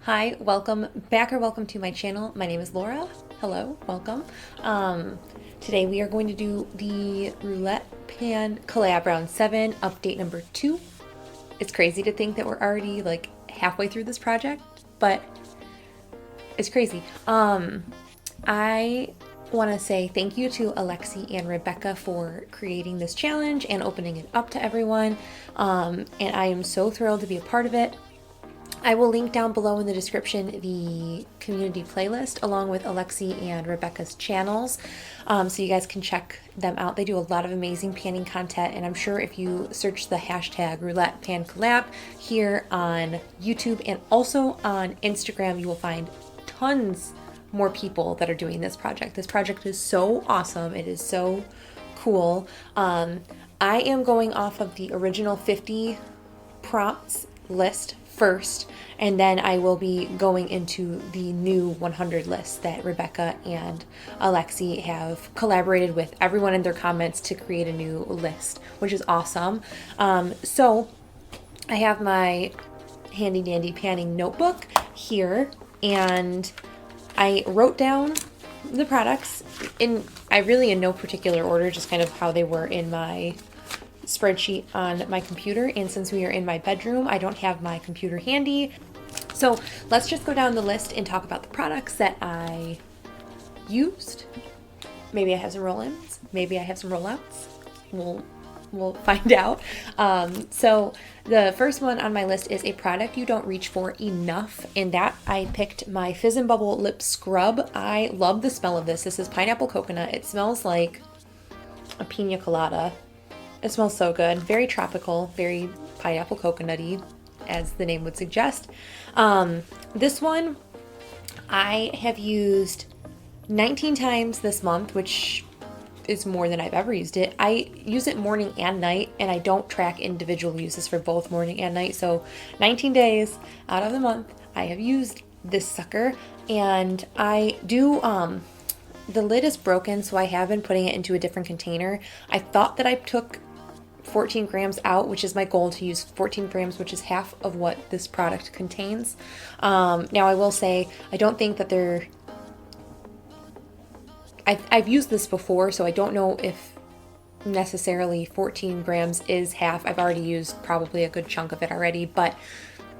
Hi, welcome back or welcome to my channel. My name is Laura. Hello, welcome. Today we are going to do the Roulette Pan Collab Round 7, update number 2. It's crazy to think that we're already like halfway through this project, but it's crazy. I want to say thank you to Alexy and Rebecca for creating this challenge and opening it up to everyone. And I am so thrilled to be a part of it. I will link down below in the description the community playlist along with Alexy and Rebecca's channels, so you guys can check them out. They do a lot of amazing panning content, and I'm sure if you search the hashtag Roulette Pan Collab here on YouTube and also on Instagram, you will find tons more people that are doing this project. This project is so awesome. It is so cool. I am going off of the original 50 prompts list first, and then I will be going into the new 100 list that Rebecca and Alexy have collaborated with everyone in their comments to create a new list, which is awesome. So I have my handy dandy panning notebook here, and I wrote down the products in no particular order, just kind of how they were in my spreadsheet on my computer. And since we are in my bedroom, I don't have my computer handy. So let's just go down the list and talk about the products that I used. Maybe I have some roll-ins, maybe I have some rollouts. We'll find out. So the first one on my list is a product you don't reach for enough, and that I picked my Fizz and Bubble Lip Scrub. I love the smell of this. This is pineapple coconut. It smells like a pina colada. It smells so good. Very tropical, very pineapple coconutty, as the name would suggest. This one I have used 19 times this month, which is more than I've ever used it. I use it morning and night, and I don't track individual uses for both morning and night. So 19 days out of the month, I have used this sucker, and I do, the lid is broken, so I have been putting it into a different container. I thought that I took 14 grams out, which is my goal, to use 14 grams, which is half of what this product contains. Now I will say, I don't think that I've used this before, so I don't know if necessarily 14 grams is half. I've already used probably a good chunk of it already, but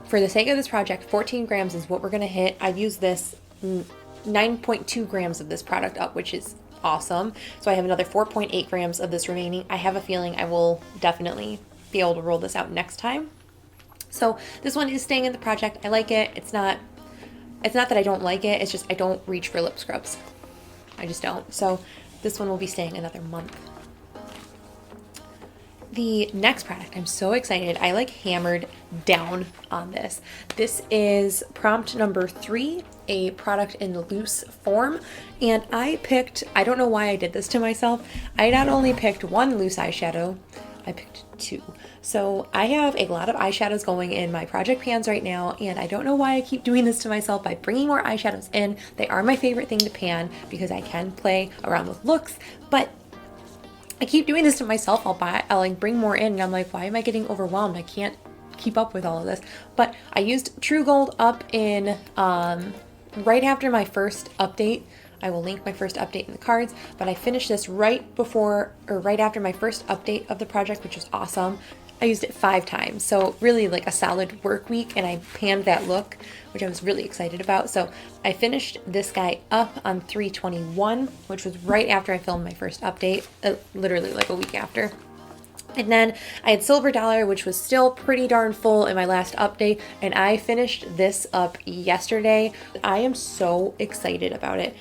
for the sake of this project, 14 grams is what we're gonna hit. I've used this 9.2 grams of this product up, which is awesome. So I have another 4.8 grams of this remaining. I have a feeling I will definitely be able to roll this out next time. So this one is staying in the project. I like it. It's not that I don't like it, it's just I don't reach for lip scrubs. I just don't. So this one will be staying another month. The next product, I'm so excited. I like hammered down on this. This is prompt number 3, a product in loose form. And I don't know why I did this to myself. I not only picked one loose eyeshadow, I picked 2. So I have a lot of eyeshadows going in my project pans right now, and I don't know why I keep doing this to myself by bringing more eyeshadows in. They are my favorite thing to pan because I can play around with looks, but I keep doing this to myself. I'll like bring more in, and I'm like, why am I getting overwhelmed? I can't keep up with all of this. But I used True Gold up in right after my first update. I will link my first update in the cards, but I finished this right before or right after my first update of the project, which was awesome. I used it 5 times, so really like a solid work week, and I panned that look, which I was really excited about. So I finished this guy up on 3/21, which was right after I filmed my first update, literally like a week after. And then I had Silver Dollar, which was still pretty darn full in my last update, and I finished this up yesterday. I am so excited about it.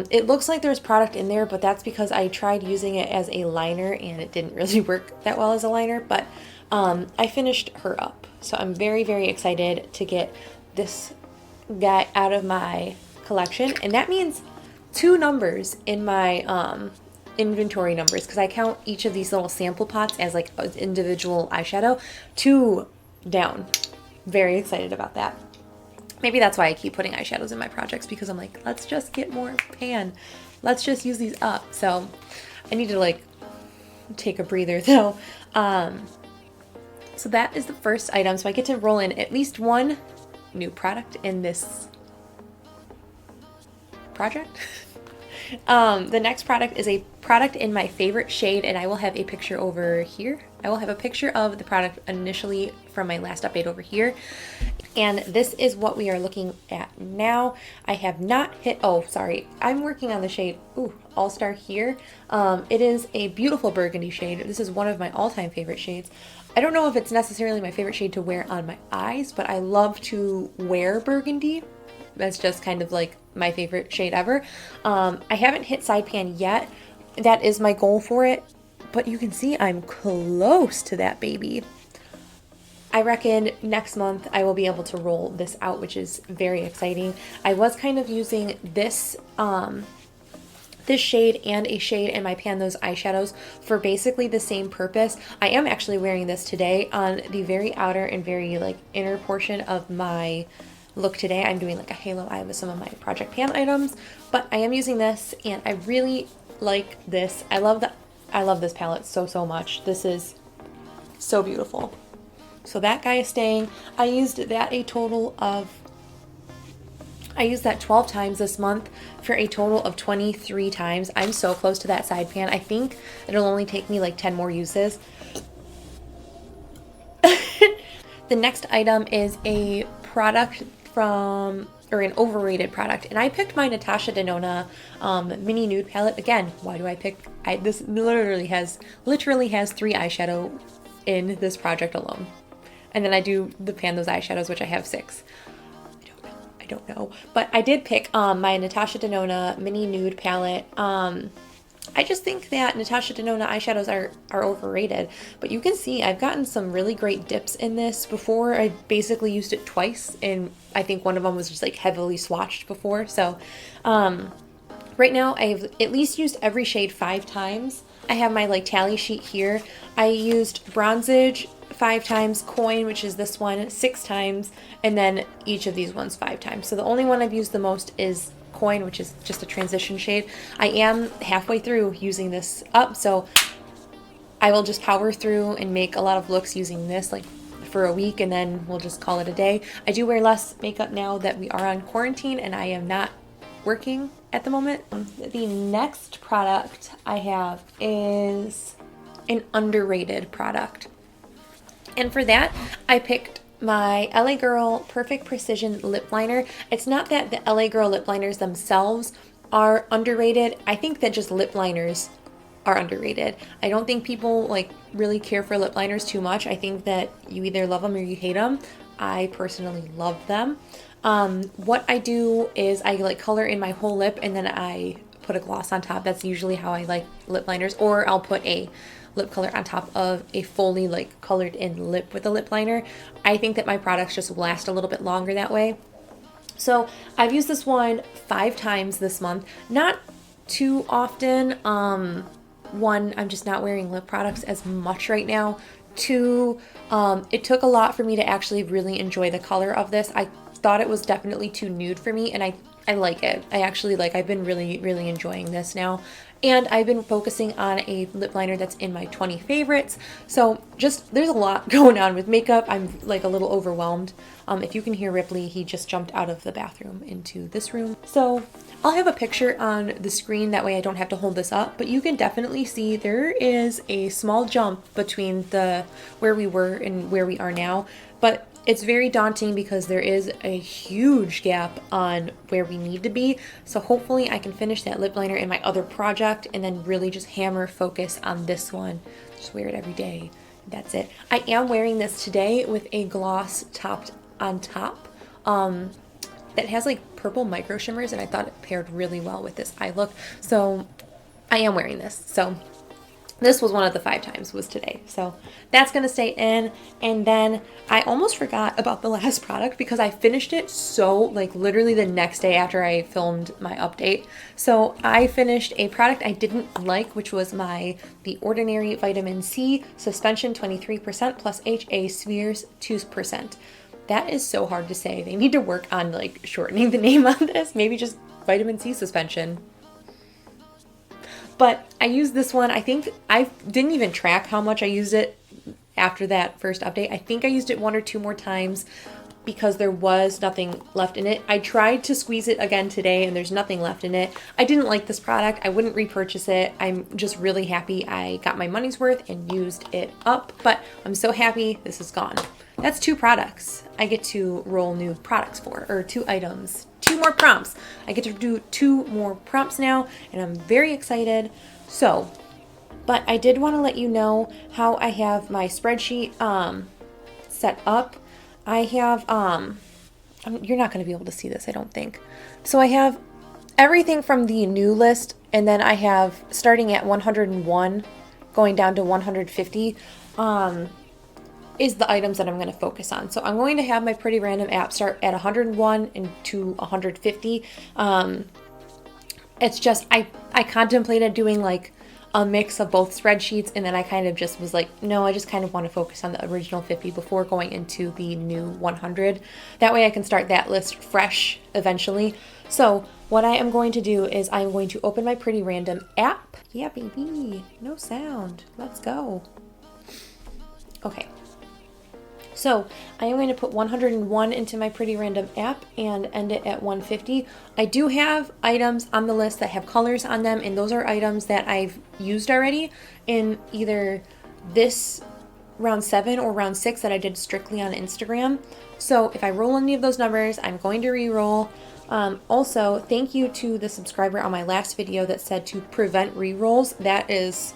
It looks like there's product in there, but that's because I tried using it as a liner and it didn't really work that well as a liner, but I finished her up. So I'm very, very excited to get this guy out of my collection, and that means 2 numbers in my inventory numbers, because I count each of these little sample pots as like an individual eyeshadow. 2 down. Very excited about that. Maybe that's why I keep putting eyeshadows in my projects, because I'm like, let's just get more pan. Let's just use these up. So I need to like take a breather though. So that is the first item. So I get to roll in at least one new product in this project. The next product is a product in my favorite shade, and I will have a picture over here. I will have a picture of the product initially from my last update over here. And this is what we are looking at now. I have not hit, oh, sorry. I'm working on the shade, All Star here. It is a beautiful burgundy shade. This is one of my all-time favorite shades. I don't know if it's necessarily my favorite shade to wear on my eyes, but I love to wear burgundy. That's just kind of like my favorite shade ever. I haven't hit side pan yet. That is my goal for it, but you can see I'm close to that baby. I reckon next month I will be able to roll this out, which is very exciting. I was kind of using this this shade and a shade in my Pan Those eyeshadows for basically the same purpose. I am actually wearing this today on the very outer and very like inner portion of my look today. I'm doing like a halo eye with some of my Project Pan items, but I am using this and I really like this. I love this palette so much. This is so beautiful. So that guy is staying. I used that 12 times this month for a total of 23 times. I'm so close to that side pan. I think it'll only take me like 10 more uses. The next item is a product an overrated product, and I picked my Natasha Denona mini nude palette. Again, why do I pick? This literally has 3 eyeshadow in this project alone, and then I do the Pan Those eyeshadows, which I have 6. I don't know, but I did pick my Natasha Denona mini nude palette. I just think that Natasha Denona eyeshadows are overrated, but you can see I've gotten some really great dips in this before. I basically used it twice, and I think one of them was just like heavily swatched before. So right now I've at least used every shade 5 times. I have my like tally sheet here. I used Bronzage 5 times, Coin, which is this one, 6 times, and then each of these ones 5 times. So the only one I've used the most is Coin, which is just a transition shade. I am halfway through using this up, so I will just power through and make a lot of looks using this like for a week, and then we'll just call it a day. I do wear less makeup now that we are on quarantine and I am not working at the moment. The next product I have is an underrated product, and for that I picked my LA Girl Perfect Precision Lip Liner. It's not that the LA Girl lip liners themselves are underrated. I think that just lip liners are underrated. I don't think people like really care for lip liners too much. I think that you either love them or you hate them. I personally love them. What I do is I like color in my whole lip and then I put a gloss on top. That's usually how I like lip liners, or I'll put a lip color on top of a fully like colored in lip with a lip liner. I think that my products just last a little bit longer that way. So I've used this one 5 times this month, not too often. One, I'm just not wearing lip products as much right now. 2, it took a lot for me to actually really enjoy the color of this. I thought it was definitely too nude for me, and I like it. I've been really enjoying this now. And I've been focusing on a lip liner that's in my 20 favorites. So just, there's a lot going on with makeup. I'm like a little overwhelmed. If you can hear Ripley, he just jumped out of the bathroom into this room. So I'll have a picture on the screen, that way I don't have to hold this up, but you can definitely see there is a small jump between where we were and where we are now. But it's very daunting because there is a huge gap on where we need to be. So hopefully I can finish that lip liner in my other project and then really just hammer focus on this one. Just wear it every day. That's it. I am wearing this today with a gloss topped on top that has like purple micro shimmers, and I thought it paired really well with this eye look. So I am wearing this. So this was one of the 5 times was today. So that's going to stay in. And then I almost forgot about the last product because I finished it so like literally the next day after I filmed my update. So I finished a product I didn't like, which was The Ordinary Vitamin C Suspension 23% plus HA Spheres 2%. That is so hard to say. They need to work on like shortening the name on this. Maybe just vitamin C suspension. But I used this one. I think I didn't even track how much I used it after that first update. I think I used it 1 or 2 more times because there was nothing left in it. I tried to squeeze it again today and there's nothing left in it. I didn't like this product. I wouldn't repurchase it. I'm just really happy I got my money's worth and used it up, but I'm so happy this is gone. That's 2 products I get to roll new products for, or 2 items, 2 more prompts. I get to do 2 more prompts now and I'm very excited. So, but I did want to let you know how I have my spreadsheet set up. I have, you're not going to be able to see this, I don't think. So I have everything from the new list, and then I have starting at 101, going down to 150, is the items that I'm going to focus on. So I'm going to have my Pretty Random app start at 101 and to 150. It's just, I contemplated doing like a mix of both spreadsheets, and then I kind of just was like, no, I just kind of want to focus on the original 50 before going into the new 100. That way I can start that list fresh eventually. So what I am going to do is I'm going to open my Pretty Random app. Yeah, baby, no sound. Let's go. Okay. So I am going to put 101 into my Pretty Random app and end it at 150. I do have items on the list that have colors on them, and those are items that I've used already in either this round 7 or round 6 that I did strictly on Instagram. So if I roll any of those numbers, I'm going to re-roll. Also, thank you to the subscriber on my last video that said to prevent re-rolls. That is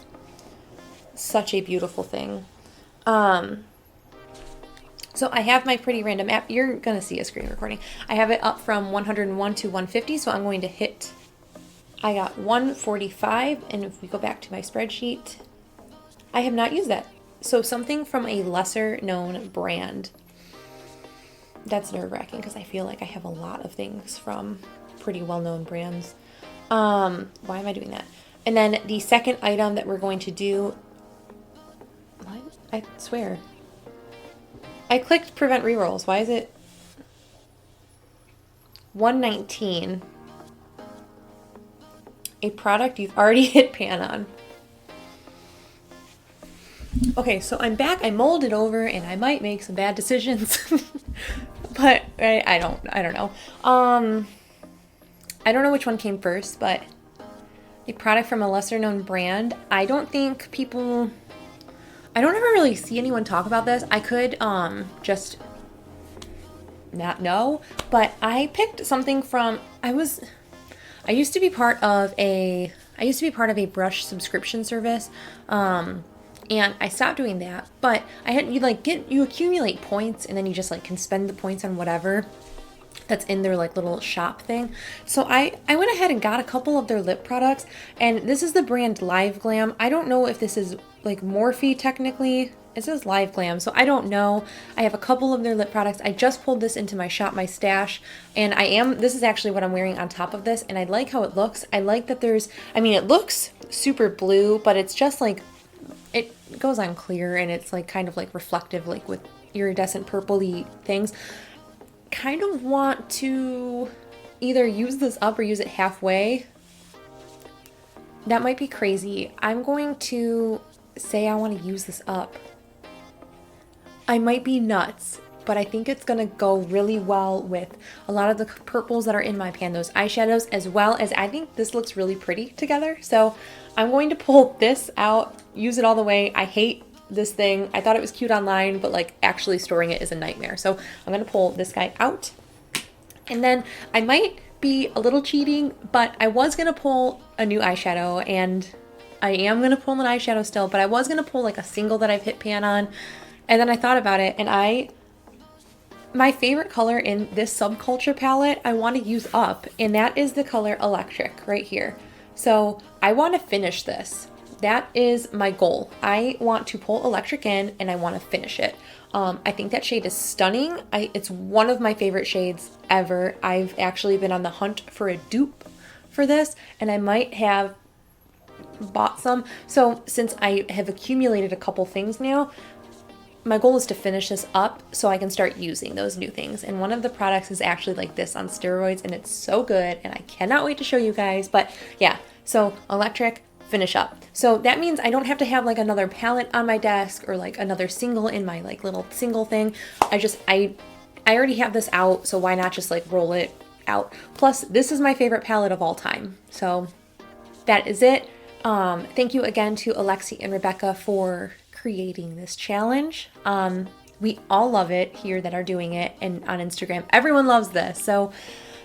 such a beautiful thing. So I have my Pretty Random app. You're going to see a screen recording. I have it up from 101 to 150, so I'm going to hit, I got 145, and if we go back to my spreadsheet, I have not used that. So something from a lesser known brand. That's nerve-wracking because I feel like I have a lot of things from pretty well-known brands. Why am I doing that? And then the second item that we're going to do, what? I swear. I clicked prevent rerolls. Why is it 119? A product you've already hit pan on. Okay, so I'm back. I mulled it over and I might make some bad decisions. But I don't know. I don't know which one came first, but a product from a lesser known brand. I don't think people, I don't ever really see anyone talk about this. I could just not know, but I picked something from, I used to be part of a brush subscription service, and I stopped doing that, but you accumulate points, and then you just like can spend the points on whatever that's in their like little shop thing. So I went ahead and got a couple of their lip products, and this is the brand LiveGlam. I don't know if this is like Morphe technically. It says LiveGlam, so I don't know. I have a couple of their lip products. I just pulled this into my Shop My Stash, and this is actually what I'm wearing on top of this, and I like how it looks. I like that it looks super blue, but it's just like, it goes on clear, and it's like kind of like reflective, like with iridescent purpley things. Kind of want to either use this up or use it halfway. That might be crazy. I'm going to say I want to use this up. I might be nuts, but I think it's gonna go really well with a lot of the purples that are in my pan, those eyeshadows, as well as I think this looks really pretty together. So I'm going to pull this out, use it all the way. I hate this thing. I thought it was cute online, but like actually storing it is a nightmare. So I'm gonna pull this guy out, and then I might be a little cheating, but I was gonna pull a new eyeshadow, and I am gonna pull an eyeshadow still, but I was gonna pull like a single that I've hit pan on. And then I thought about it, and my favorite color in this Subculture palette I want to use up, and that is the color Electric right here. So I want to finish this. That is my goal. I want to pull Electric in, and I want to finish it. I think that shade is stunning. It's one of my favorite shades ever. I've actually been on the hunt for a dupe for this, and I might have bought some. So since I have accumulated a couple things now, my goal is to finish this up so I can start using those new things. And one of the products is actually like this on steroids, and it's so good, and I cannot wait to show you guys. But yeah, so Electric, finish up. So that means I don't have to have like another palette on my desk or like another single in my like little single thing. I already have this out, so why not just like roll it out? Plus, this is my favorite palette of all time. So that is it. Thank you again to Alexy and Rebecca for creating this challenge. We all love it here that are doing it, and on Instagram, everyone loves this. So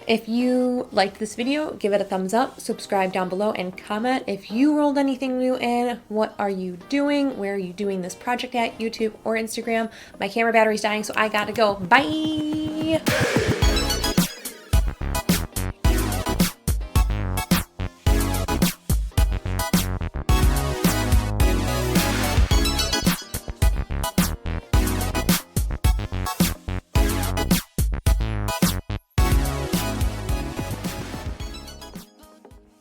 if you liked this video, give it a thumbs up, subscribe down below, and comment if you rolled anything new in. What are you doing? Where are you doing this project at? YouTube or Instagram? My camera battery's dying, so I gotta go. Bye!